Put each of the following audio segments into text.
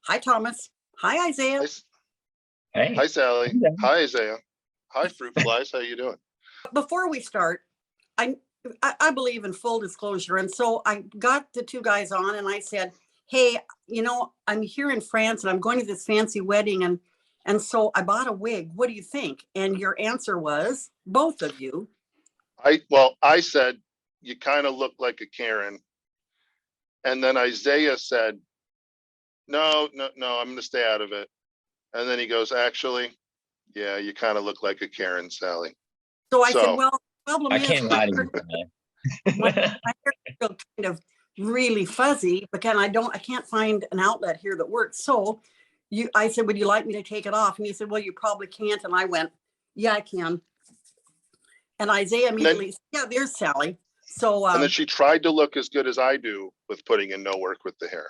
Hi, Thomas. Hi, Isaiah. Hey. Hi, Sally. Hi, Isaiah. Hi, Fruit Flies. How you doing? Before we start, I believe in full disclosure. And so I got the two guys on and I said, hey, I'm here in France and I'm going to this fancy wedding. And so I bought a wig. What do you think? And your answer was, both of you. I said, you kind of look like a Karen. And then Isaiah said, no, I'm going to stay out of it. And then he goes, actually, yeah, you kind of look like a Karen, Sally. So I said, well, the problem I is can't lie to you, man. my hair is still kind of really fuzzy, but then I can't find an outlet here that works. So I said, would you like me to take it off? And he said, well, you probably can't. And I went, yeah, I can. And Isaiah immediately said, yeah, there's Sally. So and then she tried to look as good as I do with putting in no work with the hair.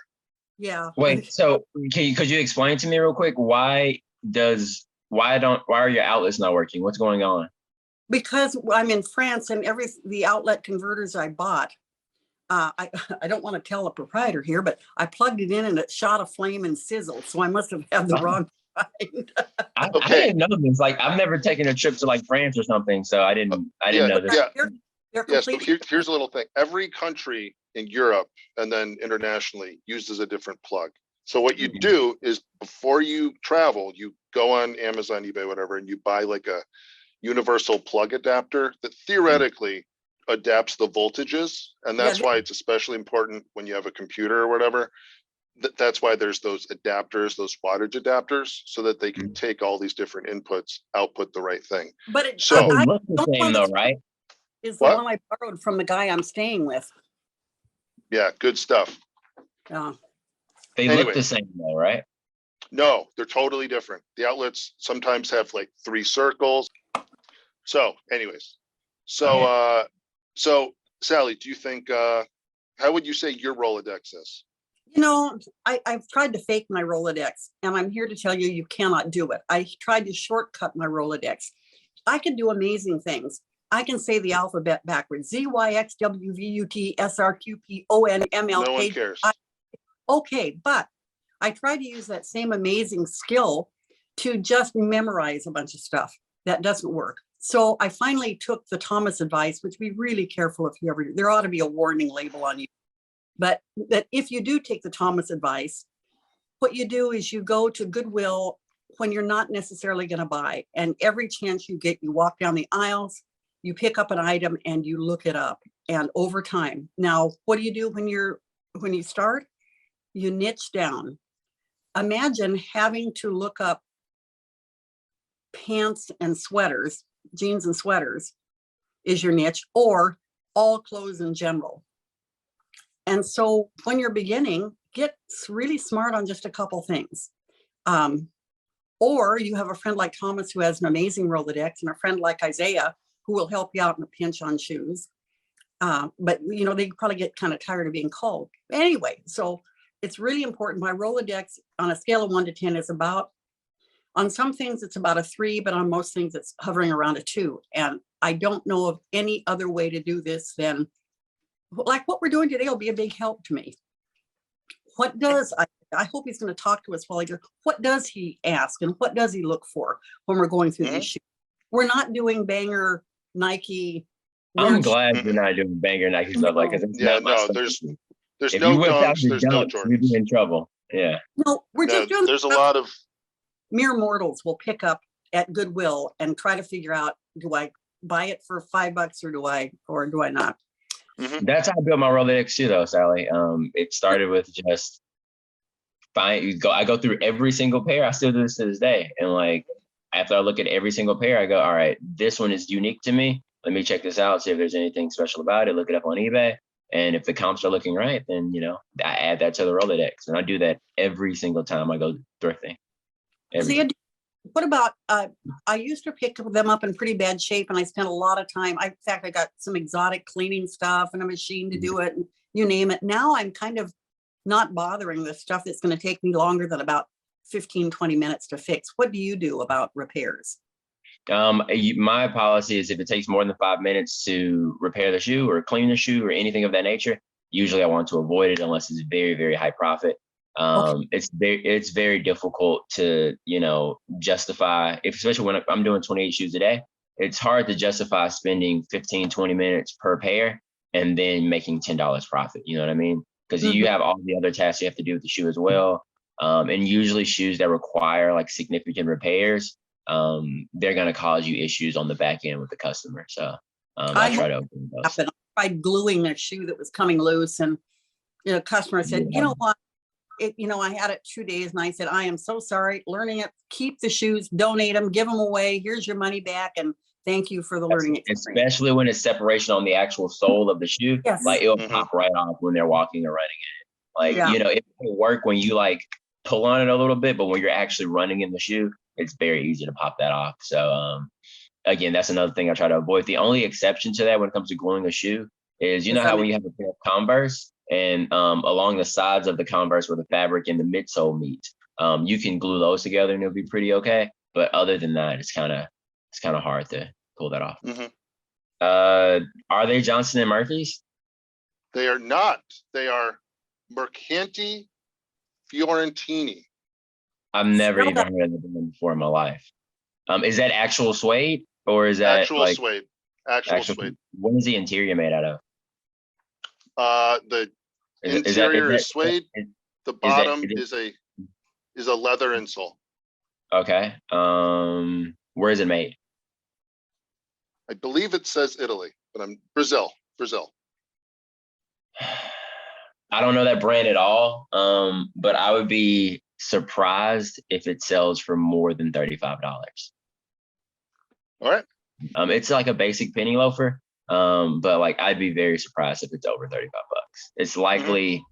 Yeah. Wait, so could you explain to me real quick why are your outlets not working? What's going on? Because I'm in France and the outlet converters I bought, I don't want to tell a proprietor here, but I plugged it in and it shot a flame and sizzled. So I must have had the wrong kind. I didn't know this. Like, I've never taken a trip to like France or something, so I didn't know this. Yeah. So here's a little thing. Every country in Europe and then internationally uses a different plug. So what you do is before you travel, you go on Amazon, eBay, whatever, and you buy like a universal plug adapter that theoretically adapts the voltages. And that's why it's especially important when you have a computer or whatever. That's why there's those adapters, those wattage adapters, so that they can take all these different inputs, output the right thing. But it looks the same though, right? Is the one I borrowed from the guy I'm staying with. Yeah, good stuff. Yeah. They look the same though, right? No, they're totally different. The outlets sometimes have like 3 circles. So anyways, so Sally, do you think, how would you say your Rolodex is? I've tried to fake my Rolodex and I'm here to tell you, you cannot do it. I tried to shortcut my Rolodex. I can do amazing things. I can say the alphabet backwards. Z, Y, X, W, V, U, T, S, R, Q, P, O, N, M, L, K. No one cares. Okay, but I try to use that same amazing skill to just memorize a bunch of stuff. That doesn't work. So I finally took the Thomas advice, which be really careful if you ever, there ought to be a warning label on you. But that if you do take the Thomas advice, what you do is you go to Goodwill when you're not necessarily going to buy. And every chance you get, you walk down the aisles, you pick up an item and you look it up. And over time, now, what do you do when you start? You niche down. Imagine having to look up pants and sweaters, jeans and sweaters is your niche, or all clothes in general. And so when you're beginning, get really smart on just a couple things. Or you have a friend like Thomas who has an amazing Rolodex and a friend like Isaiah who will help you out in a pinch on shoes. But they probably get kind of tired of being called. Anyway, so it's really important. My Rolodex on a scale of 1 to 10 is about, on some things it's about a 3, but on most things it's hovering around a 2. And I don't know of any other way to do this than, like what we're doing today will be a big help to me. What does, I hope he's going to talk to us while he goes, what does he ask and what does he look for when we're going through these shoes? We're not doing banger Nike. I'm glad you're not doing banger Nike stuff like that. Yeah, no, there's if no you whip out dunks, your there's no dunks, Jordans. we'd be in trouble. Yeah. No, we're just doing. There's a lot of mere mortals will pick up at Goodwill and try to figure out, do I buy it for $5 or do I not? That's how I built my Rolodex too, though, Sally. It started with just I go through every single pair. I still do this to this day. And like, after I look at every single pair, I go, all right, this one is unique to me. Let me check this out, see if there's anything special about it, look it up on eBay. And if the comps are looking right, then, I add that to the Rolodex. And I do that every single time I go thrifting. What about, I used to pick them up in pretty bad shape and I spent a lot of time. In fact, I got some exotic cleaning stuff and a machine to do it and you name it. Now I'm kind of not bothering with stuff that's going to take me longer than about 15, 20 minutes to fix. What do you do about repairs? My policy is if it takes more than 5 minutes to repair the shoe or clean the shoe or anything of that nature, usually I want to avoid it unless it's very, very high profit. It's very difficult to, justify, especially when I'm doing 28 shoes a day. It's hard to justify spending 15, 20 minutes per pair and then making $10 profit. You know what I mean? Because you have all the other tasks you have to do with the shoe as well. And usually shoes that require like significant repairs, they're going to cause you issues on the back end with the customer. So I try to avoid those. I tried gluing a shoe that was coming loose, and customer said, you know what? I had it 2 days, and I said, I am so sorry. Learning it, keep the shoes, donate them, give them away. Here's your money back, and thank you for the learning experience. Especially when it's separation on the actual sole of the shoe, like it'll pop right off when they're walking or running in it. Like it will work when you like pull on it a little bit, but when you're actually running in the shoe, it's very easy to pop that off. So again, that's another thing I try to avoid. The only exception to that when it comes to gluing a shoe is, how when you have a pair of Converse and along the sides of the Converse where the fabric and the midsole meet, you can glue those together and it'll be pretty okay. But other than that, it's kind of hard to pull that off. Are they Johnson & Murphy's? They are not. They are Mercanti Fiorentini. I've never even heard of them before in my life. Is that actual suede or is that actual suede? Actual suede. What is the interior made out of? The interior is suede. The bottom is a leather insole. Okay. Where is it made? I believe it says Italy, but I'm Brazil. I don't know that brand at all. But I would be surprised if it sells for more than $35. All right. It's like a basic penny loafer. But like I'd be very surprised if it's over $35. It's likely,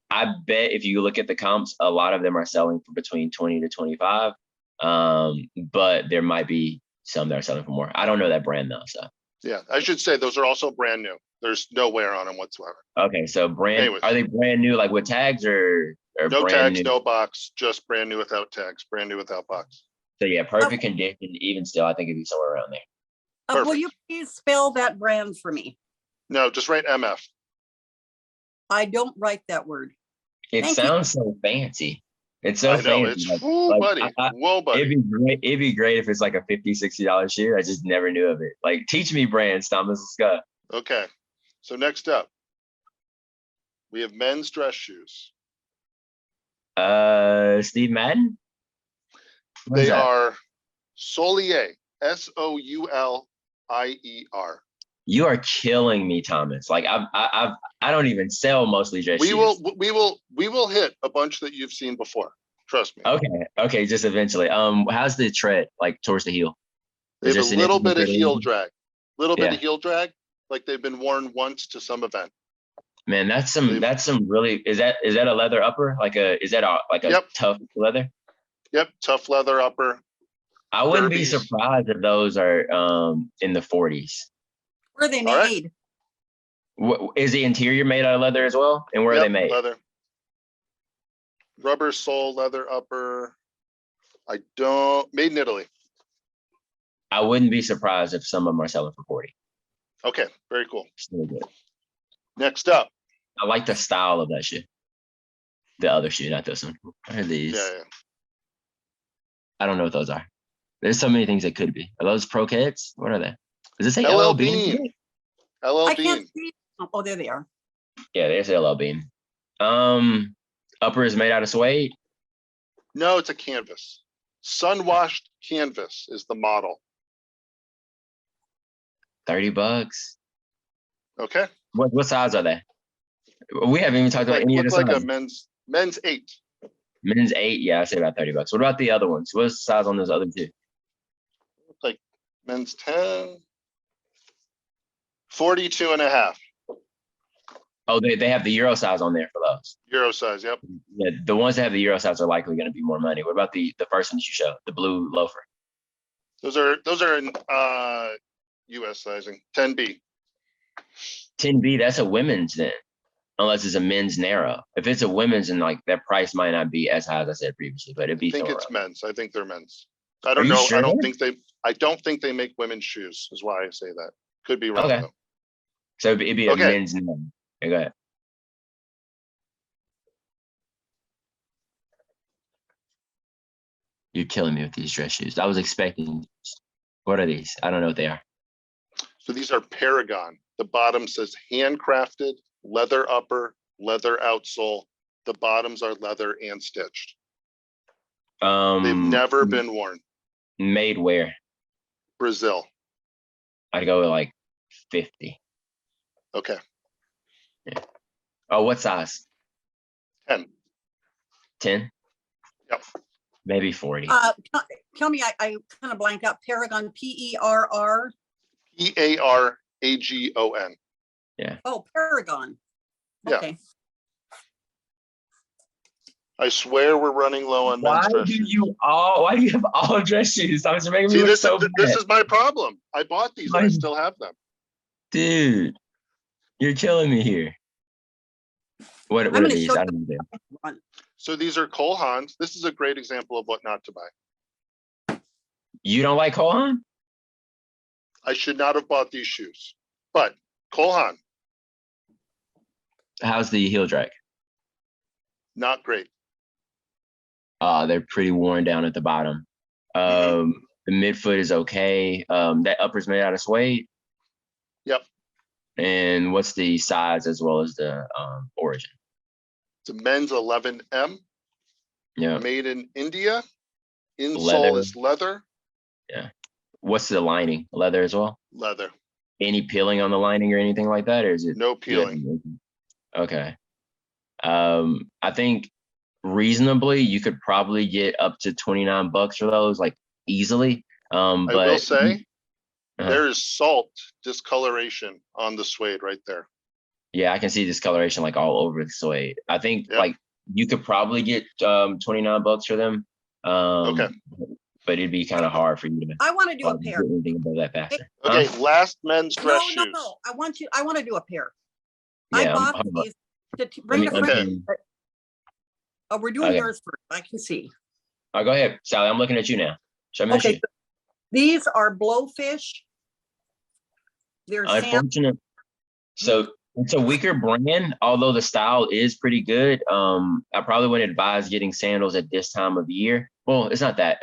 I bet if you look at the comps, a lot of them are selling for between 20 to 25. But there might be some that are selling for more. I don't know that brand though. So yeah, I should say those are also brand new. There's no wear on them whatsoever. Okay, so Anyways. Are they brand new like with tags or no brand tags, new? no box, just brand new without tags, brand new without box. So yeah, perfect condition. Even still, I think it'd be somewhere around there. Will you please spell that brand for me? No, just write MF. I don't write that word. It sounds so fancy. It's so I know, fancy. it's buddy. Whoa, buddy. It'd be great if it's like a $50, $60 shoe. I just never knew of it. Like, teach me brands, Thomas Scott. Okay. So next up, we have men's dress shoes. Steve Madden? They are Soulier, Soulier. You are killing me, Thomas. Like I don't even sell mostly dress shoes. We will hit a bunch that you've seen before. Trust me. Okay, just eventually. How's the tread like towards the heel? They have a little bit of heel drag. Little bit of heel drag, like they've been worn once to some event. Man, that's some really, is that a leather upper? Is that a tough leather? Yep, tough leather upper. I wouldn't be surprised if those are in the 40s. Where are they made? Is the interior made out of leather as well? And where are they made? Leather. Rubber sole, leather upper. Made in Italy. I wouldn't be surprised if some of them are selling for 40. Okay, very cool. Still good. Next up. I like the style of that shoe. The other shoe, not this one. What are these? Yeah. I don't know what those are. There's so many things that could be. Are those Pro Kids? What are they? Does it say LL Bean? LL I Bean. can't see. Oh, there they are. Yeah, there's LL Bean. Upper is made out of suede? No, it's a canvas. Sun-washed canvas is the model. $30. Okay. What size are they? We haven't even talked about any of the sizes. Like a men's 8. Men's 8, yeah, I say about $30. What about the other ones? What's the size on those other two? Like men's 10, 42.5. Oh, they have the Euro size on there for those. Euro size, yep. Yeah, the ones that have the Euro size are likely going to be more money. What about the first one that you showed, the blue loafer? Those are in US sizing, 10B. 10B, that's a women's then, unless it's a men's narrow. If it's a women's, and like that price might not be as high as I said previously, but it'd be. I think it's men's. I think they're men's. I don't know. Sure? I don't think they make women's shoes. Is why I say that. Could be wrong. Okay. Though. So it'd be a men's narrow. Okay, go ahead. You're killing me with these dress shoes. I was expecting. What are these? I don't know what they are. So these are Paragon. The bottom says handcrafted, leather upper, leather outsole. The bottoms are leather and stitched. They've never been worn. Made where? Brazil. I'd go with like 50. Okay. Yeah. Oh, what size? 10. 10? Yep. Maybe 40. Tell me, I kind of blanked out. Paragon, P-E-R-R. P-A-R-A-G-O-N. Yeah. Oh, Paragon. Yeah. Okay. I swear we're running low on men's dress shoes. Why do you have all dress shoes? I was making me See, look this so this bad. is my problem. I bought these and I still have them. Dude, you're killing me here. What I'm are gonna these? show I don't know. you. So these are Cole Haans. This is a great example of what not to buy. You don't like Cole Haan? I should not have bought these shoes, but Cole Haan, How's the heel drag? not great. They're pretty worn down at the bottom. The midfoot is okay. That upper's made out of suede. Yep. And what's the size as well as the origin? It's a men's 11M. Yeah. Made in India. Insole Leather. is leather. Yeah. What's the lining? Leather as well? Leather. Any peeling on the lining or anything like that? Or is it No peeling. Okay. I think reasonably you could probably get up to $29 for those, like easily. I will say Uh-huh. there is salt discoloration on the suede right there. Yeah, I can see discoloration like all over the suede. I think Yep. like you could probably get $29 for them. Okay. But it'd be kind of hard for you to I want to do a get pair. anything above that faster. Okay, Huh? last men's No, dress no, shoes. no. I want to do a pair. Yeah, I bought hold on. these to bring Let a me friend. unpin. Oh, we're doing Okay. yours first. I can see. Oh, go ahead, Sally. I'm looking at you now. Show me your Okay. shoe. These are Blowfish. They're sand. Unfortunate. So it's a weaker brand, although the style is pretty good. I probably wouldn't advise getting sandals at this time of year. Well, it's not that.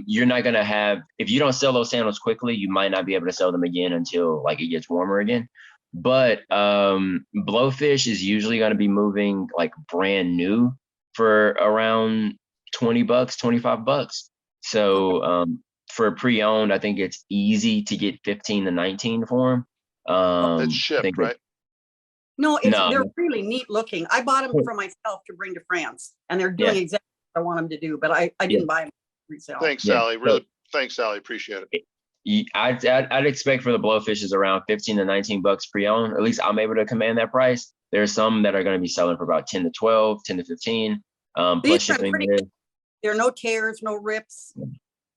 You're not gonna have, if you don't sell those sandals quickly, you might not be able to sell them again until like it gets warmer again. But Blowfish is usually gonna be moving like brand new for around $20, $25. So for pre-owned, I think it's easy to get 15 to 19 for them. I It's shipped, think right? No, No. they're really neat looking. I bought them for myself to bring to France, and they're doing Yeah. exactly what I want them to do. But I didn't buy them resale. Thanks, Yeah. Sally. Really, thanks, Sally. Appreciate it. I'd expect for the Blowfishes around 15 to 19 bucks pre-owned. At least I'm able to command that price. There's some that are going to be selling for about 10 to 12, 10 to 15. Plus These are shipping. pretty good. There are no tears, no rips.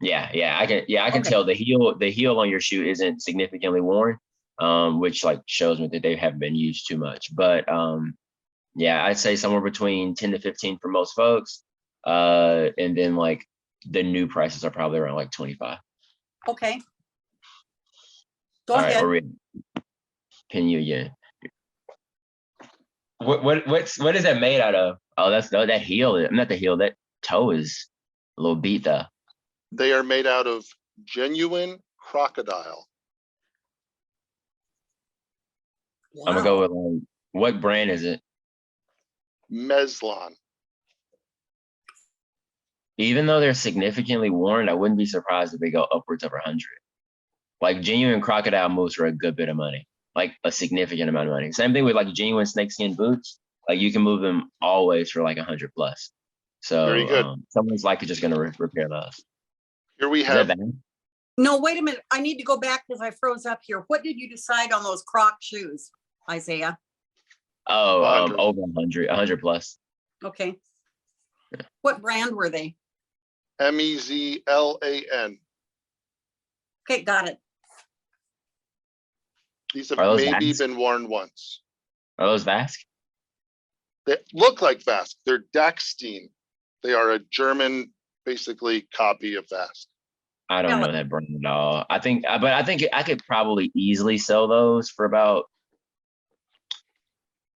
Yeah, I can Okay. tell the heel on your shoe isn't significantly worn, which like shows me that they haven't been used too much. But yeah, I'd say somewhere between 10 to 15 for most folks. And then like the new prices are probably around like 25. Okay. Go All right, ahead. or pin you again. What is that made out of? Oh, that's that heel. Not the heel. That toe is a little beat though. They are made out of genuine crocodile. I'm gonna go with what brand is it? Mezlan. Even though they're significantly worn, I wouldn't be surprised if they go upwards of 100. Like genuine crocodile moves for a good bit of money, like a significant amount of money. Same thing with like genuine snakeskin boots. Like you can move them always for like 100 plus. So Very good. Someone's likely just gonna repair those. Here we Is that have bad? No, wait a minute. I need to go back because I froze up here. What did you decide on those Croc shoes, Isaiah? Oh, 100. over 100 plus. Okay. What brand were they? Mezlan. Okay, got it. These have Are those maybe Vans? been worn once. Are those Vask? They look like Vask. They're Dachstein. They are a German, basically, copy of Vask. I don't know that brand at all. I think I could probably easily sell those for about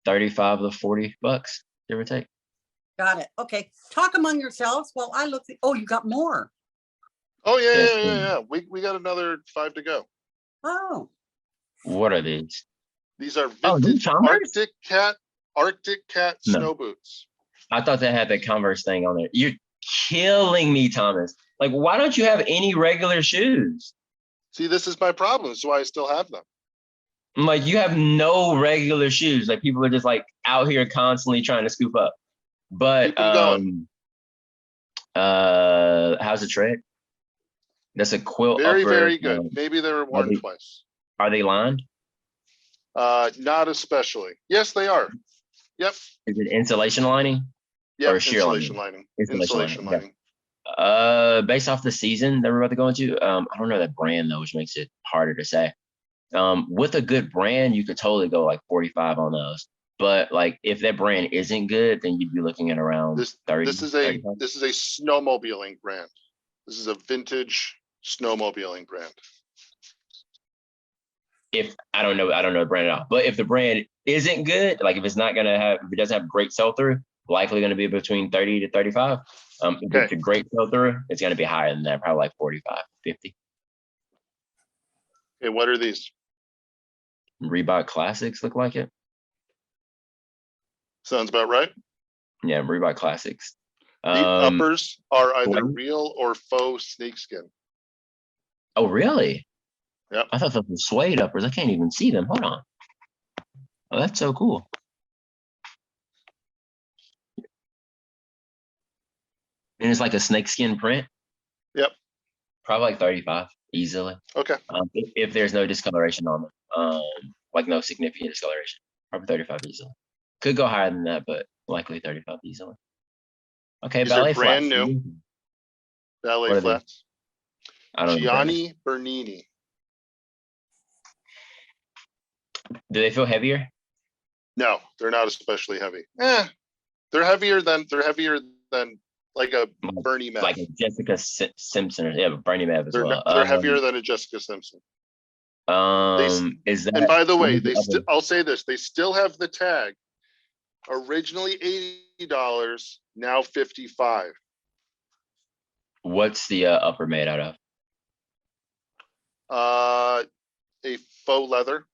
35 to 40 bucks, give or take. Got it. Okay. Talk among yourselves while I look. Oh, you got more. Oh, yeah, Yes, yeah, yeah, mm. yeah. We got another 5 to go. Oh, What are these? These are Oh, these vintage Converse? Arctic Cat No. snow boots. I thought they had the Converse thing on there. You're killing me, Thomas. Like, why don't you have any regular shoes? See, this is my problem. This is why I still have them. I'm like, you have no regular shoes. Like, people are just like out here constantly trying to scoop up. But Keep 'em going. how's the tread? That's a quilt Very, upper. very good. Maybe they were worn they- twice. Are they lined? Not especially. Yes, they are. Yep. Is it insulation lining? Yep. Or sheer Insulation lining? lining. Insulation okay. lining. Based off the season that we're about to go into, I don't know that brand though, which makes it harder to say. With a good brand, you could totally go like 45 on those. But like if that brand isn't good, then you'd be looking at around 30. This is a snowmobiling brand. This is a vintage snowmobiling brand. If I don't know the brand at all. But if the brand isn't good, like if it doesn't have great sell-through, likely going to be between 30 to 35. If it's a great sell-through, it's going to be higher than that, probably like 45, 50. Okay, what are these? Reebok Classics look like it. Sounds about right. Yeah, Reebok Classics. The uppers are either what? real or faux snakeskin. Oh, really? Yep. I thought those were suede uppers. I can't even see them. Hold on. Oh, that's so cool. And it's like a snakeskin print. Yep. Probably like 35 easily. Okay. If there's no discoloration on them, like no significant discoloration, probably 35 easily. Could go higher than that, but likely 35 easily. Okay, These are ballet brand flats. new. Ballet flats. I don't know. Gianni Bernini. Do they feel heavier? No, they're not especially heavy. They're heavier than like a Bernie Mac. Like a Jessica Simpson, or yeah, Bernie Mac as well. They're heavier than a Jessica Simpson. Is that? And by the way, I'll say this: they still have the tag. Originally $80, now $55. What's the upper made out of? A faux leather,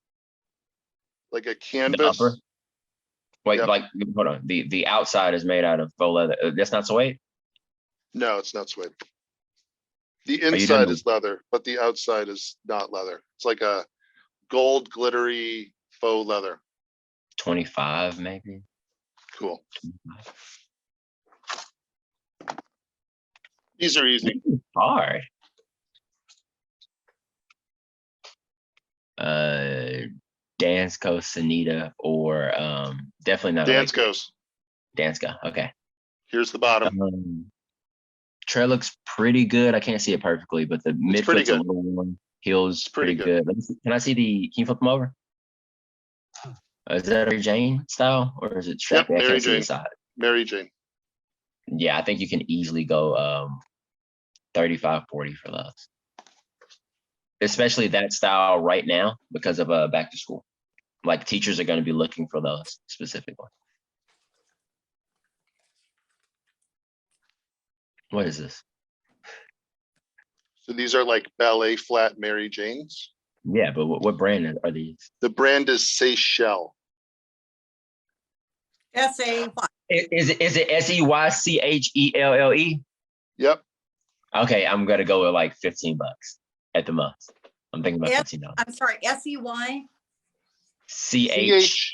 like a canvas. Upper? Wait, Yep. like hold on. The outside is made out of faux leather. That's not suede? No, it's not suede. The inside is leather, but the outside is not leather. It's like a gold glittery faux leather. 25 maybe. Cool. These are easy. Hard. Dansko, Sanita, or definitely not Dansko's. Dansko. Okay. Here's the bottom. Tread looks pretty good. I can't see it perfectly, but the midfoot's a little worn. Heels pretty good. Can I see can you flip them over? Is that Mary Jane style or is it strappy? Yep, I can't see the side. Mary Jane. Yeah, I think you can easily go 35, 40 for those. Especially that style right now because of back to school. Like teachers are going to be looking for those specifically. What is this? So these are like ballet flat Mary Janes. Yeah, but what brand are these? The brand is Seychelles. S-A-Y. Is it Seychelle? Yep. Okay, I'm gonna go with like $15 at the most. I'm thinking about $15. I'm sorry, S-E-Y? Chelles.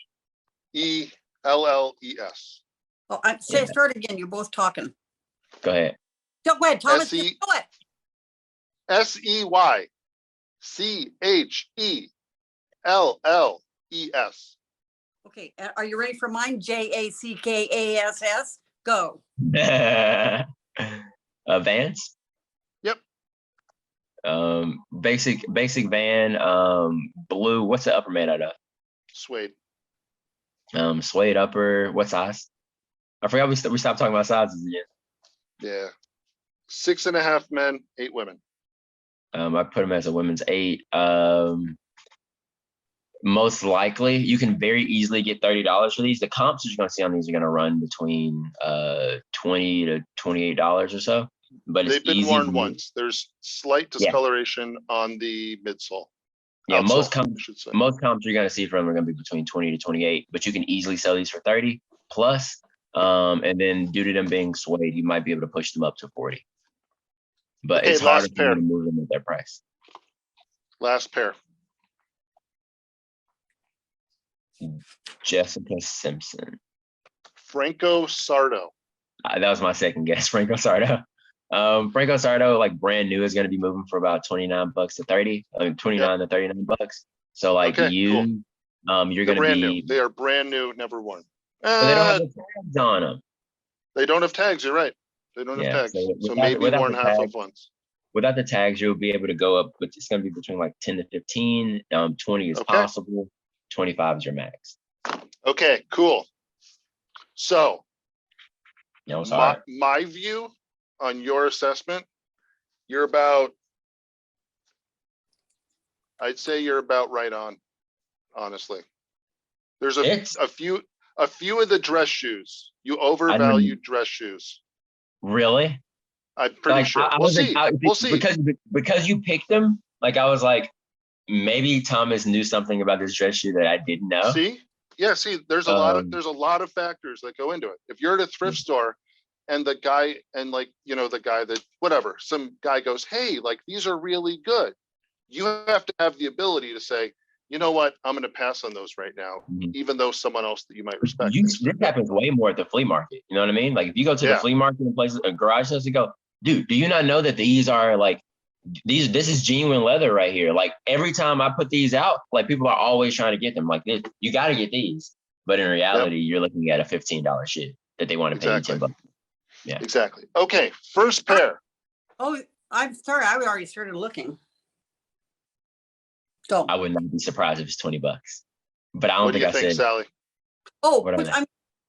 Oh, start again. You're both talking. Go ahead. Go ahead, Thomas. Go ahead. Sey. Chelles. Okay, are you ready for mine? Jackass. Go. Vans. Yep. Basic van. Blue. What's the upper made out of? Suede. Suede upper. What size? I forgot we stopped talking about sizes again. Yeah. 6.5 men, 8 women. I put them as a women's 8. Most likely, you can very easily get $30 for these. The comps that you're going to see on these are going to run between $20 to $28 or so. but it's They've been easy. worn once. There's slight Yeah. discoloration on the midsole. Yeah, most Outsole, I comps, should say. most comps you're gonna see from are gonna be between 20 to 28, but you can easily sell these for 30 plus. And then due to them being suede, you might be able to push them up to 40. But Okay, it's harder last for you pair. to move them at their price. Last pair. Jessica Simpson. Franco Sardo. That was my second guess, Franco Sardo. Franco Sardo, like brand new, is going to be moving for about 29 bucks to 30, 29 to 39 bucks. So like Okay, you, cool. you're They're going to brand be, new. They are brand new, never worn. but they don't have the tags on them. They don't have tags. You're right. They don't have Yeah, tags. so So without, maybe without worn the half tag, of once. without the tags, you'll be able to go up, but it's going to be between like 10 to 15. 20 is Okay. possible. 25 is your max. Okay, cool. So No, it's hard. my view on your assessment, you're about, I'd say you're about right on, honestly. There's a few of the dress shoes. You overvalued dress shoes. Really? I'm pretty Like, sure. I We'll was like, see. We'll see. Because you picked them. Like I was like, maybe Thomas knew something about this dress shoe that I didn't know. See? Yeah, see, there's a lot of factors that go into it. If you're at a thrift store and the guy and like, you know, the guy that whatever, some guy goes, "Hey, like these are really good." You have to have the ability to say, "You know what? I'm going to pass on those right now," even though someone else that you might respect. This happens way more at the flea market. You know what I mean? Like if you go to the flea market and places, garage sales, you go, dude, do you not know that these are like, this is genuine leather right here. Like every time I put these out, like people are always trying to get them. Like you got to get these, but in reality, you're looking at a $15 shit that they want to pay you 10 bucks. Yeah, exactly. Okay, first pair. Oh, I'm sorry. I already started looking. So I would not be surprised if it's 20 bucks, but I don't what do think you think, said. Sally? Oh,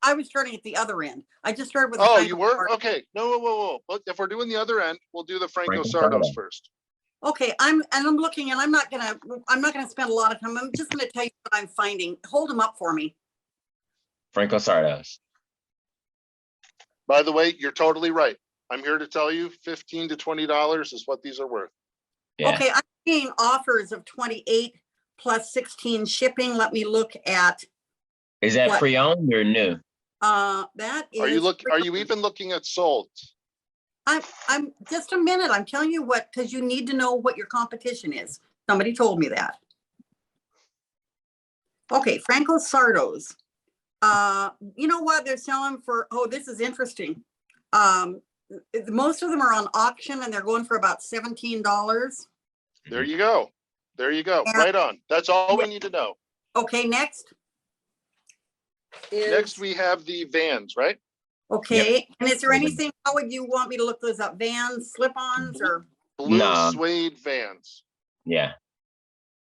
I was starting at the other end. I just started with. Oh, you were? Okay. No, whoa. But if we're doing the other end, we'll do the Franco Sardos first. Okay, I'm looking, and I'm not gonna spend a lot of time. I'm just gonna tell you what I'm finding. Hold them up for me. Franco Sardos. By the way, you're totally right. I'm here to tell you $15 to $20 is what these are worth. Yeah. Okay, I'm seeing offers of 28 plus 16 shipping. Let me look at. Is that pre-owned or new? That is. Are you even looking at sold? I'm just a minute. I'm telling you what, because you need to know what your competition is. Somebody told me that. Okay, Franco Sardos. You know what they're selling for? Oh, this is interesting. Most of them are on auction and they're going for about $17. There you go. There you go. Right on. That's all we need to know. Okay, next. Next we have the Vans, right? Okay. Yep. And is there anything, how would you want me to look those up? Vans, slip-ons, or? Blue suede Vans. Yeah.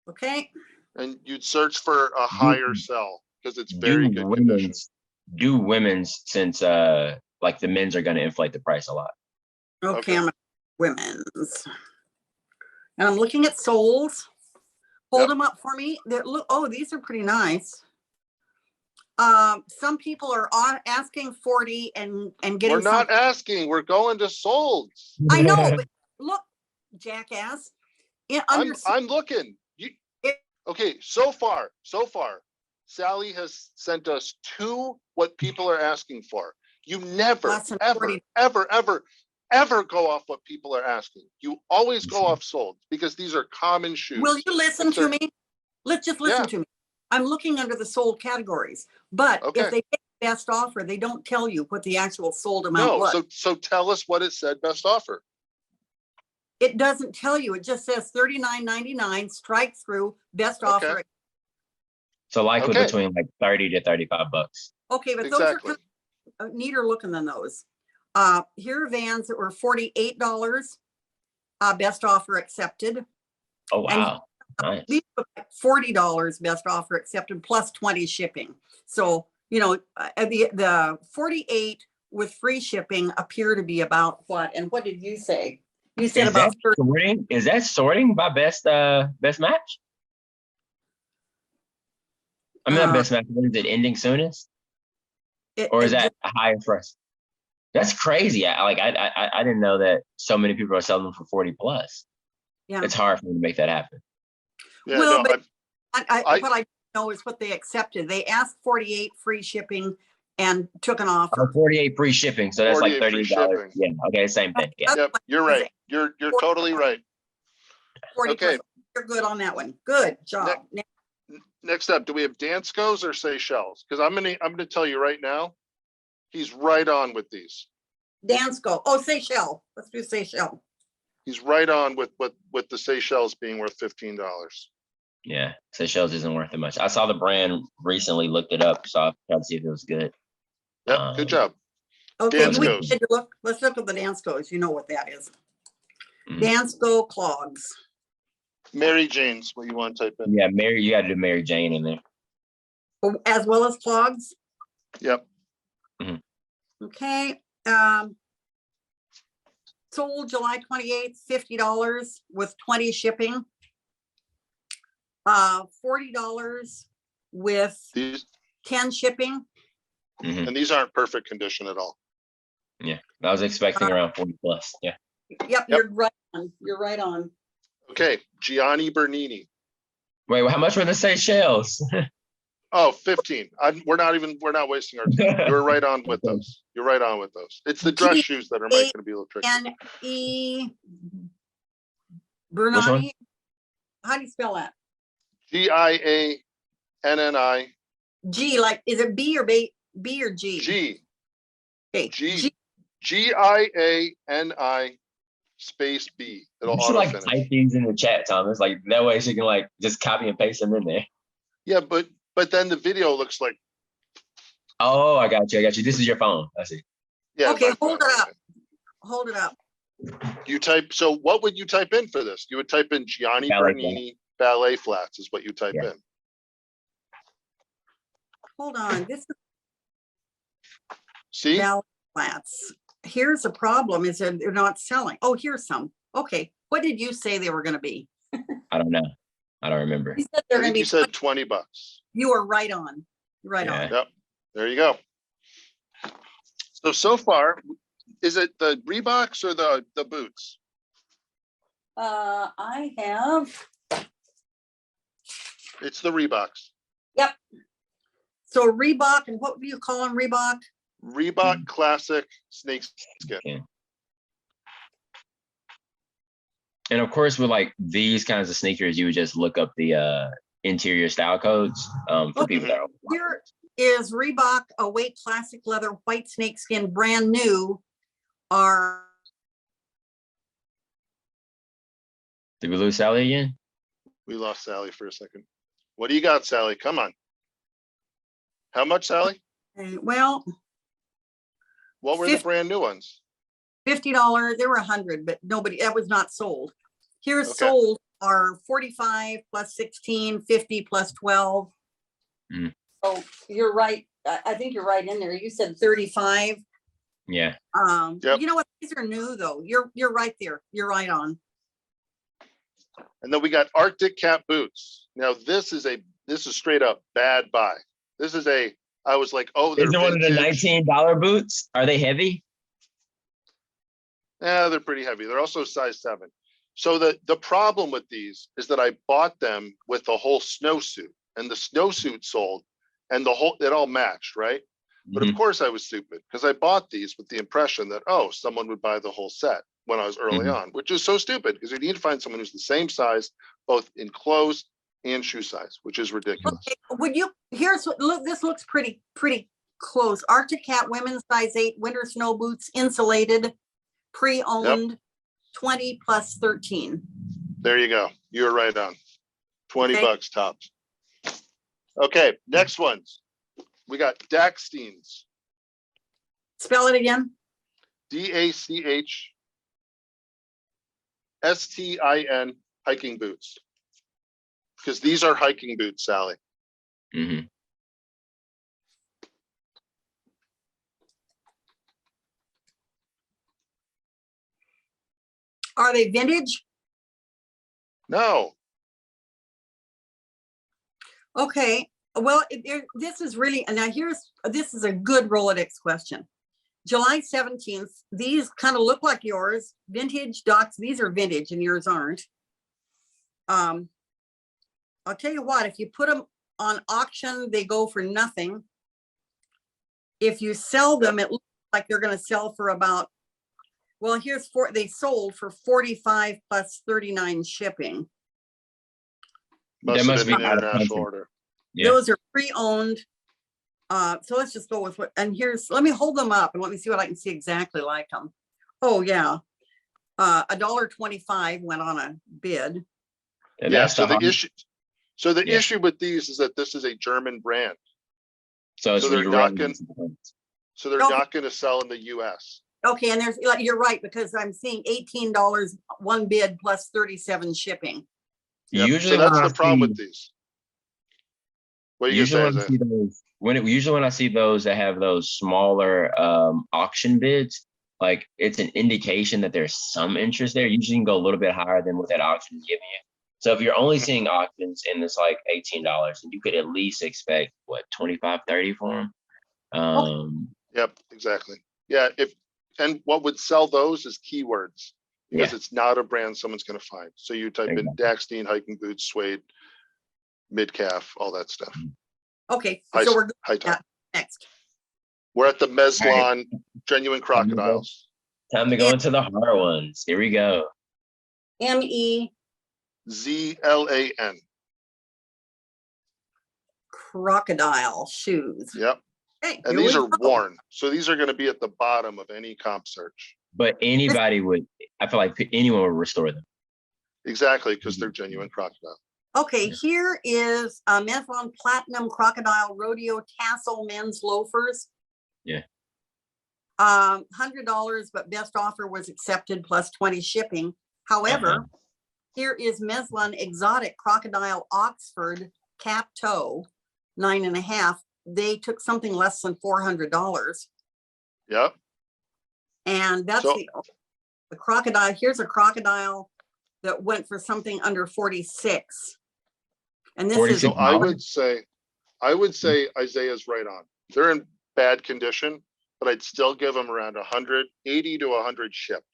Okay. And you'd search for a higher sell because it's very good condition. Do women's since like the men's are going to inflate the price a lot. Okay. I'm women's. And I'm looking at soles. Hold them up for me. Oh, these are pretty nice. Some people are asking 40 and getting. We're not asking. We're going to solds. I know, but look, jackass. I'm looking. Okay, so far, Sally has sent us 2 what people are asking for. You never, ever go off what people are asking. You always go off sold because these are common shoes. Will you listen to me? Let's just listen to me. I'm looking under the sold categories, but if they get best offer, they don't tell you what the actual sold amount was. So tell us what it said best offer. It doesn't tell you. It just says $39.99 strike through best offer. So likely between like 30 to 35 bucks. Okay, but those are kind of neater looking than those. Here are Vans that were $48. Best offer accepted. Oh wow. Nice. These look like $40 best offer accepted plus 20 shipping. So, you know, the 48 with free shipping appear to be about what? And what did you say? You said about 30. Is that sorting by best match? I mean, not best match. What is it? Ending soonest? Or is that a higher price? That's crazy. I didn't know that so many people are selling them for 40 plus. Yeah. It's hard for me to make that happen. Yeah, Well, no, but I- what I know is what they accepted. They asked 48 free shipping and took an Oh, offer. 48 free shipping. So that's like 48 free $38. shipping. Yeah. Okay. Same thing. Yeah. Yep, you're right. You're totally right. 40 Okay. You're good on that one. Good job. Next up, do we have Danskos or Seychelles? Because I'm gonna tell you right now, he's right on with these. Dansko. Oh, Seychelles. Let's do Seychelles. He's right on with the Seychelles being worth $15. Yeah. Seychelles isn't worth it much. I saw the brand recently, looked it up, so I tried to see if it was good. Yep, good job. Okay, Danskos. let's look at the Danskos. You know what that is. Mhm. Dansko clogs. Mary Jane's what you want to type in. Yeah, Mary, you got to do Mary Jane in there. As well as clogs. Yep. Okay. Sold July 28th, $50 with 20 shipping. $40 with These 10 shipping. Mhm. and these aren't perfect condition at all. Yeah, I was expecting around 40 plus. Yeah. Yep, you're right on. You're right on. Okay, Gianni Bernini. Wait, how much were the Seychelles? Oh, 15. We're not wasting our time. You're right on with those. You're right on with those. It's the dress shoes that are going to be a little tricky. N-E Which one? Bernani. How do you spell that? Gianni. G, like, is it B or B or G? G. Okay. G. Gianni space B. It'll You should auto like finish. type these in the chat, Thomas. Like that way she can like just copy and paste them in there. Yeah, but then the video looks like, Oh, I got you. This is your phone. I see. yeah. Okay, my hold phone. it up. Hold it up. You type, so what would you type in for this? You would type in Gianni Ballet Bernini ballet flats is what you type Yeah. in. Hold on. This is See? ballet flats. Here's the problem is that they're not selling. Oh, here's some. Okay. What did you say they were going to be? I don't know. I don't remember. You said I they're going think to you be, said 20 bucks. you are right on. Right Yeah. on. Yep. There you go. So far, is it the Reeboks or the boots? I have, It's the Reeboks. yep. So Reebok, and what do you call them, Reebok? Reebok Classic Snake Skin. Yeah. And of course, with like these kinds of sneakers, you would just look up the interior style codes for people that are. Here is Reebok Awake Classic Leather White Snakeskin, brand new. Are Did we lose Sally again? We lost Sally for a second. What do you got, Sally? Come on. How much, Sally? well, What were the brand new ones? $50. There were 100, but nobody, that was not sold. Here's Okay. sold are 45 plus 16, 50 plus 12. Mm. So you're right. I think you're right in there. You said 35. Yeah. Yep. You know what? These are new though. You're right there. You're right on. And then we got Arctic Cat boots. Now this is straight up bad buy. This is I was like, oh, they're Is it one of the vintage. $19 boots? Are they heavy? Yeah, they're pretty heavy. They're also size 7. So the problem with these is that I bought them with the whole snowsuit, and the snowsuit sold, and it all matched, right? But of course I was stupid because I bought these with the impression that, oh, someone would buy the whole set when I was early on, which is so stupid because you need to find someone who's the same size, both in clothes and shoe size, which is ridiculous. Okay, would you, here's what, look, this looks pretty close. Arctic Cat women's size 8 winter snow boots, insulated, pre-owned, 20 plus 13. There you go. You're right on. 20 Okay. bucks tops. Okay, next ones. We got Dachsteins. Spell it again. DACHSTIN hiking boots. Because these are hiking boots, Sally. Mm-hmm. Are they vintage? No. Okay, well, this is really, and now this is a good Rolodex question. July 17th. These kind of look like yours. Vintage ducks. These are vintage and yours aren't. I'll tell you what, if you put them on auction, they go for nothing. If you sell them, it looks like they're going to sell for about, well, they sold for 45 plus 39 shipping. Must That have must been be an out of international country. order. Yeah. Those are pre-owned. So let's just go with what, and let me hold them up and let me see what I can see exactly like them. Oh yeah. $1.25 went on a bid. And Yeah, that's so the the issue, Yeah. issue with these is that this is a German brand. So it's So they're you're not running. not going to sell in the US. Okay, and you're right, because I'm seeing $18 one bid plus 37 shipping. Yep. Usually So that's when I the problem see- with these. What are you Usually gonna when I say, see those, usually when I see those that have those smaller auction bids, like it's an indication that there's some interest there. Usually you can go a little bit higher than what that auction is giving you. So if you're only seeing auctions and it's like $18, and you could at least expect what 25, 30 for them. Yep, exactly. Yeah, and what would sell those is keywords, because Yeah. it's not a brand someone's going to find. So you type in Exactly. Dachstein, hiking boots, suede, mid calf, all that stuff. Okay, High, so we're high top. next. We're at the All right. Mezlan genuine crocodiles. Time to go into the hard ones. Here we go. ME ZLAN. crocodile shoes. Yep. Okay, And here these we are go. worn. So these are going to be at the bottom of any comp search. But anybody would, I feel like anyone would restore them. Exactly, because they're genuine crocodile. Okay, Yeah. here is a Mezlan Platinum Crocodile Rodeo Tassel men's loafers. Yeah. $100, but best offer was accepted plus 20 shipping. However, here is Mezlan Exotic Crocodile Oxford cap toe, 9.5. They took something less than $400. Yep. And that's So- the crocodile. Here's a crocodile that went for something under 46. And this is So I would say Isaiah's right on. They're in bad condition, but I'd still give them around 180 to 100 shipped.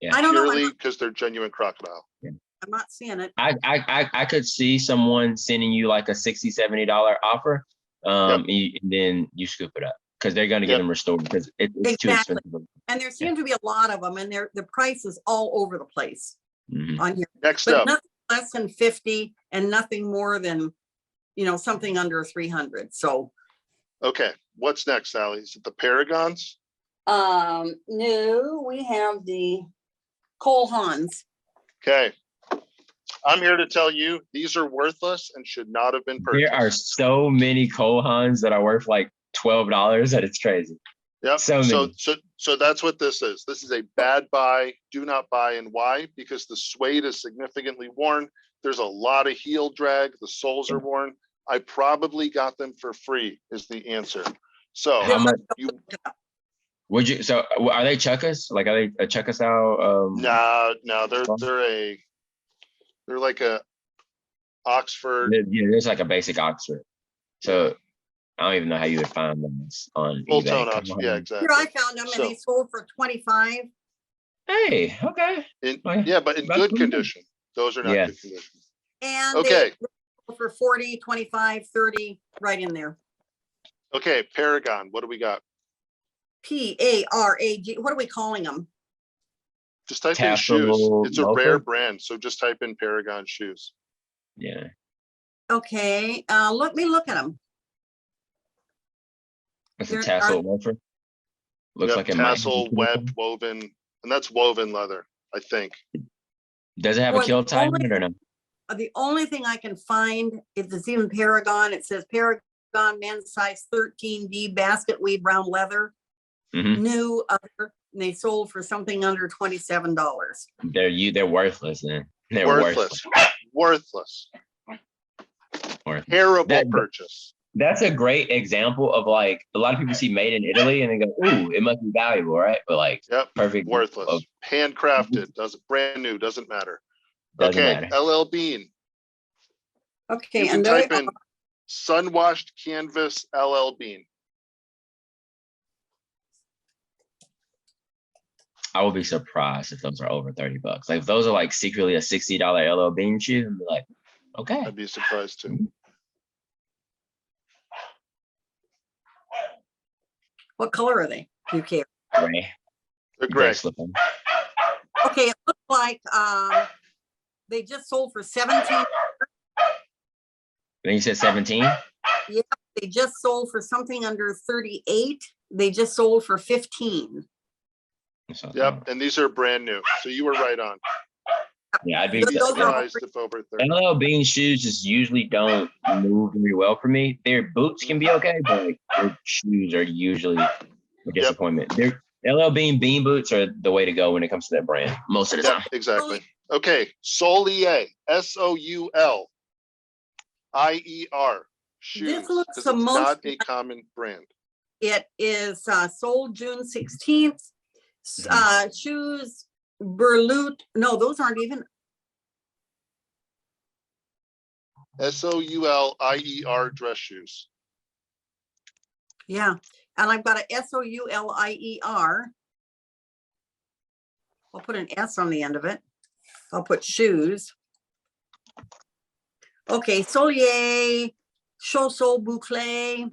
Yeah. I don't know. Purely because they're genuine crocodile. I'm not seeing it. I could see someone sending you like a $60, $70 offer. Yep. And then you scoop it up because they're going to get Yep. them restored because it's too Exactly. expensive. And there seem to be a lot of them, and the price is all over the place Mhm. on here. Next But up, nothing less than 50 and nothing more than, something under 300. So okay, what's next, Sally? Is it the Paragons? no, we have the Cole Haans. Okay. I'm here to tell you, these are worthless and should not have been purchased. There are so many Kohans that are worth like $12 that it's crazy. Yep. so many. So that's what this is. This is a bad buy. Do not buy. And why? Because the suede is significantly worn. There's a lot of heel drag. The soles are worn. I probably got them for free is the answer. So How much you would you? So are they chuckas? Like are they a chukka style? no, they're like a Oxford Yeah, there's like a basic Oxford. So I don't even know how you would find them on full eBay. tone Come Oxford. on. Yeah, Here exactly. I found them, So- and they sold for 25. Hey, okay. Yeah, but in That's good pretty good. condition. Those are not Yeah. good condition. And Okay. they sold for 40, 25, 30, right in there. Okay, Paragon. What do we got? PARAG. What are we calling them? Just type in Tassel shoes. It's a loafer? rare brand, so just type in Paragon shoes. Yeah. Okay, let me look at them. It's a There tassel loafer. Looks Yep, like it might. tassel, webbed, woven, and that's woven leather, I think. Does it have Boy, a kill the tie on only- it or no? The only thing I can find, if it's even Paragon, it says Paragon men's size 13D basket weave brown leather, Mm-hmm. new other, and they sold for something under $27. They're worthless, man. They're Worthless. Worthless. Worthless. Terrible That- purchase. That's a great example of like a lot of people see made in Italy and they go, "Ooh, it must be valuable, right?" But like, Yep. perfect. Worthless. of- Handcrafted. Doesn't brand new. Doesn't matter. Doesn't Okay. matter. LL Bean. Okay, You can and they type in sun washed canvas LL Bean. I would be surprised if those are over $30. Like if those are like secretly a $60 LL Bean shoe, I'd be like, okay. I'd be surprised too. What color are they? Do you care? Gray. They're Gray gray. slip-on. Okay, it looks like they just sold for 17. Then you said 17? Yeah, they just sold for something under 38. They just sold for 15. Yep, and these are brand new. So you were right on. Yeah, I'd be Those are surprised if over 30. LL Bean shoes just usually don't move very well for me. Their boots can be okay, but like, their shoes are usually a disappointment. Their LL Bean boots are the way to go when it comes to that brand most of the time. Yep, exactly. Okay, Solier, Soulier shoes. This looks 'Cause the it's most not a common brand. It is sold June 16th. Shoes, Berlut. No, those aren't even. Soulier dress shoes. Yeah, and I've got a Soulier. I'll put an S on the end of it. I'll put shoes. Okay, Solier, Chaussot Boucle,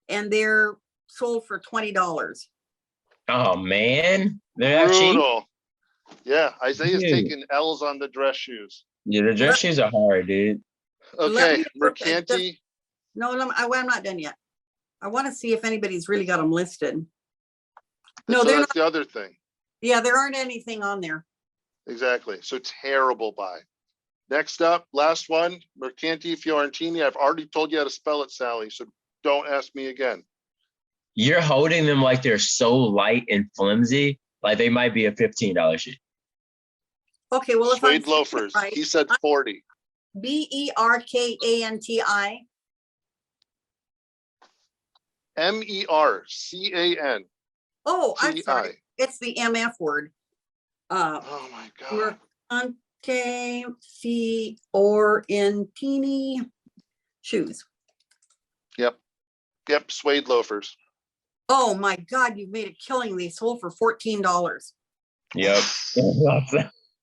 and they're sold for $20. Oh man, they're that cheap. Brutal. Yeah, Isaiah's Dude. taking L's on the dress shoes. Yeah, the dress shoes are hard, dude. Okay, me look at Mercanti. No, I'm not done yet. I want to see if anybody's really got them listed. No, So they're that's not. the other thing. Yeah, there aren't anything on there. Exactly. So terrible buy. Next up, last one, Mercanti Fiorentini. I've already told you how to spell it, Sally, so don't ask me again. You're holding them like they're so light and flimsy, like they might be a $15 shoe. Okay, well, if I'm Suede loafers. right, He said 40. Berkanti. Mercan. Oh, I'm TI. sorry. It's the MF word. Oh my God. Mercante Fiorentini shoes. Yep. Yep. Suede loafers. Oh my God, you've made a killing. They sold for $14. Yep.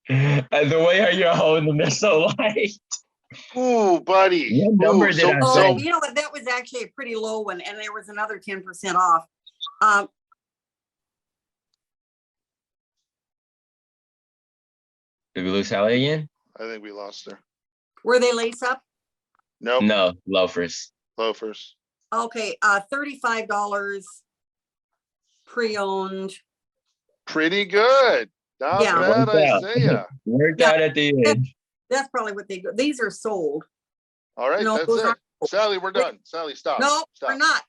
And the way you're holding them, they're so light. Ooh, buddy. What number Ooh, did I Oh, say? you know what? That was actually a pretty low one, and there was another 10% off. Did we lose Sally again? I think we lost her. Were they lace up? Nope. No, loafers. Loafers. Okay, $35 pre-owned. Pretty good. Not Yeah. bad, Worked out. Isaiah. Worked Yeah. out at the end. That's probably what they go. These are sold. All right, No, that's those it. aren't- Sally, we're done. Sally, stop. No, Stop. we're not.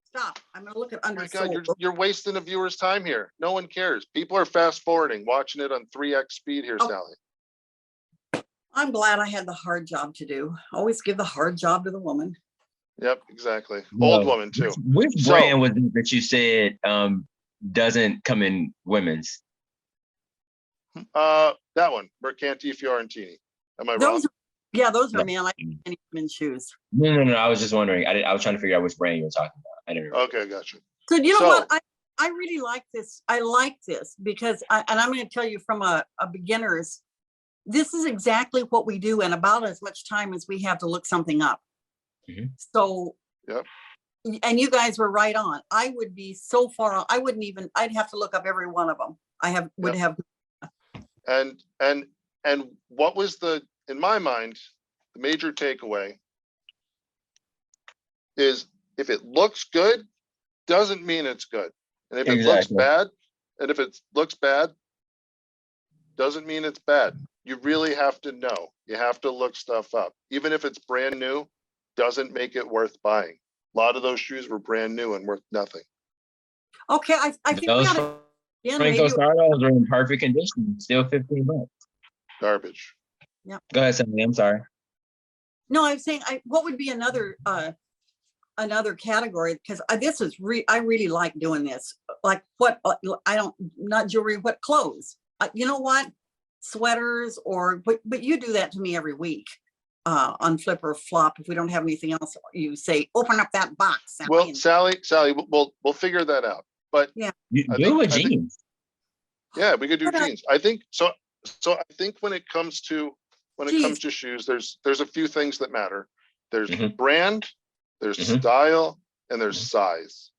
Stop. I'm gonna look at Oh my God, undersold. you're wasting the viewer's time here. No one cares. People are fast forwarding, watching it on 3x speed here, Oh. Sally. I'm glad I had the hard job to do. Always give the hard job to the woman. Yep, exactly. No. Old woman too. Which So- brand was it that you said doesn't come in women's? That one, Mercanti Fiorentini. Am I wrong? Those, yeah, those are No. man. I any women's shoes. No. I was just wondering. I was trying to figure out which brand you were talking about. I didn't. Okay, gotcha. So you know So- what? I really like this. I like this because and I'm going to tell you from a beginner's. This is exactly what we do, and about as much time as we have to look something up. Mhm. So. Yep. And you guys were right on. I would be so far. I wouldn't even. I'd have to look up every one of them. Would have. And what was in my mind, the major takeaway is if it looks good, doesn't mean it's good. And if it looks Exactly. bad, and if it looks bad, doesn't mean it's bad. You really have to know. You have to look stuff up. Even if it's brand new, doesn't make it worth buying. A lot of those shoes were brand new and worth nothing. Okay, I think we Those ought to. Yeah, Franco maybe. Sardos are in perfect condition. Still $15. Garbage. Go ahead, Sammy. I'm sorry. No, I'm saying, what would be another category? Because this is I really like doing this. Like what, not jewelry, what clothes? You know what? Sweaters but you do that to me every week on Flip or Flop. If we don't have anything else, you say, open up that box. Sally, Well, and- Sally, we'll figure that out. But You I do think- with jeans. Yeah, we could do But I- jeans. I think so. So I think when it comes to Geez. shoes, there's a few things that matter. There's Mhm. brand, there's Mhm. style, and there's Mhm. size.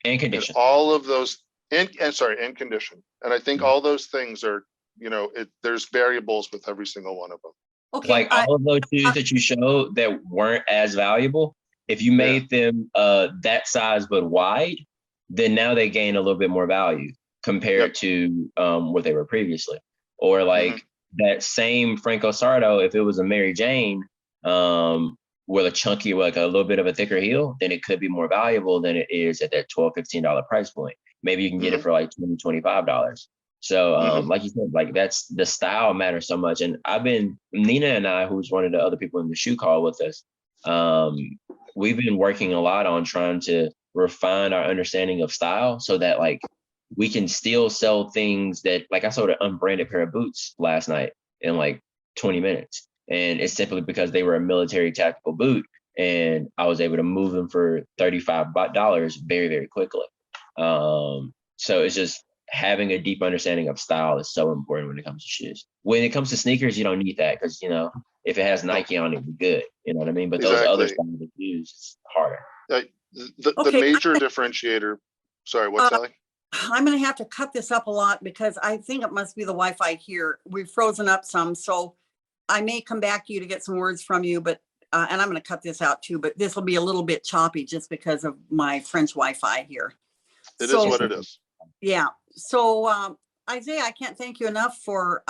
And And condition. all of those, and condition. And I think Mhm. all those things are, there's variables with every single one of them. Okay, Like all of those shoes that you showed that weren't as valuable, if you made them that size but wide, then now they gain a little bit more value compared Yep. to what they were previously. Or like Mhm. that same Franco Sardo, if it was a Mary Jane with a chunky, like a little bit of a thicker heel, then it could be more valuable than it is at that $12, $15 price point. Maybe you can get it Mhm. for like $20, $25. So Mhm. like you said, like that's the style matters so much. And Nina and I, who's one of the other people in the shoe call with us, we've been working a lot on trying to refine our understanding of style so that like we can still sell things that, like I sold an unbranded pair of boots last night in like 20 minutes. And it's simply because they were a military tactical boot and I was able to move them for $35 very, very quickly. So it's just having a deep understanding of style is so important when it comes to shoes. When it comes to sneakers, you don't need that because, if it has Nike on it, you're good. You know what I mean? But those other Exactly. styles of shoes, it's harder. The Okay, major differentiator. Sorry, what's Sally? I'm going to have to cut this up a lot because I think it must be the Wi-Fi here. We've frozen up some, so I may come back to you to get some words from you, but and I'm going to cut this out too, but this will be a little bit choppy just because of my French Wi-Fi here. It is So, what it is. yeah. So Isaiah, I can't thank you enough for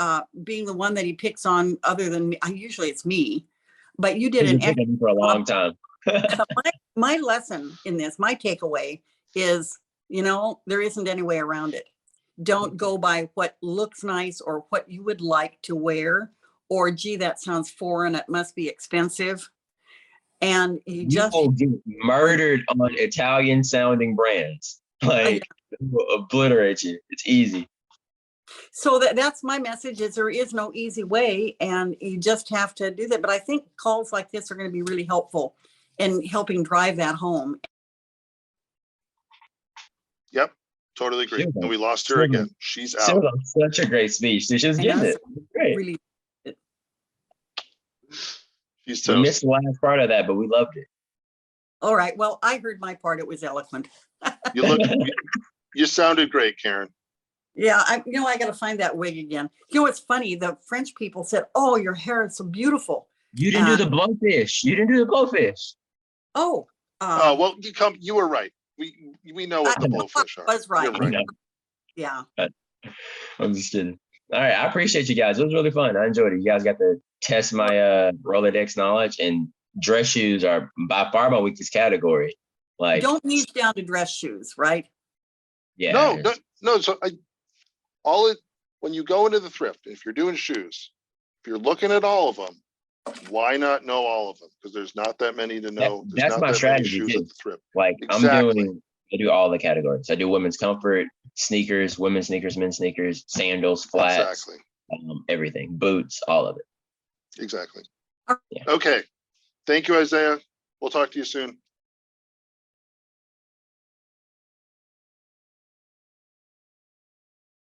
being the one that he picks on other than me. Usually it's me, but you did You've an been picking for a long time. my lesson in this, my takeaway is, there isn't any way around it. Don't go by what looks nice or what you would like to wear, or gee, that sounds foreign, it must be expensive. And you You just will get murdered on Italian sounding brands. Like, it will obliterate you. It's easy. so that's my message, is there is no easy way and you just have to do that. But I think calls like this are going to be really helpful in helping drive that home. Yep, totally agree. Sure. And we lost her Sure. again. She's She out. was on such a great speech. She was I getting know, it. Great. really. She's We toast. missed the last part of that, but we loved it. All right. Well, I heard my part. It was eloquent. You sounded great, Karen. Yeah, I got to find that wig again. It's funny. The French people said, "Oh, your hair is so beautiful." You didn't do the blowfish. You didn't do the blowfish. Oh, Oh, well, you were right. We know what the blowfish are. was right. You're right. Yeah. I'm just kidding. All right, I appreciate you guys. It was really fun. I enjoyed it. You guys got to test my Rolodex knowledge, and dress shoes are by far my weakest category. Like, Don't niche down to dress shoes, right? yeah. No. So when you go into the thrift, if you're doing shoes, if you're looking at all of them, why not know all of them? Because there's not that many to know. That's my strategy too. At the thrift. Like Exactly. I do all the categories. I do women's comfort, sneakers, women's sneakers, men's sneakers, sandals, flats, Exactly. Everything, boots, all of it. Exactly. Yeah. Okay. Thank you, Isaiah. We'll talk to you soon.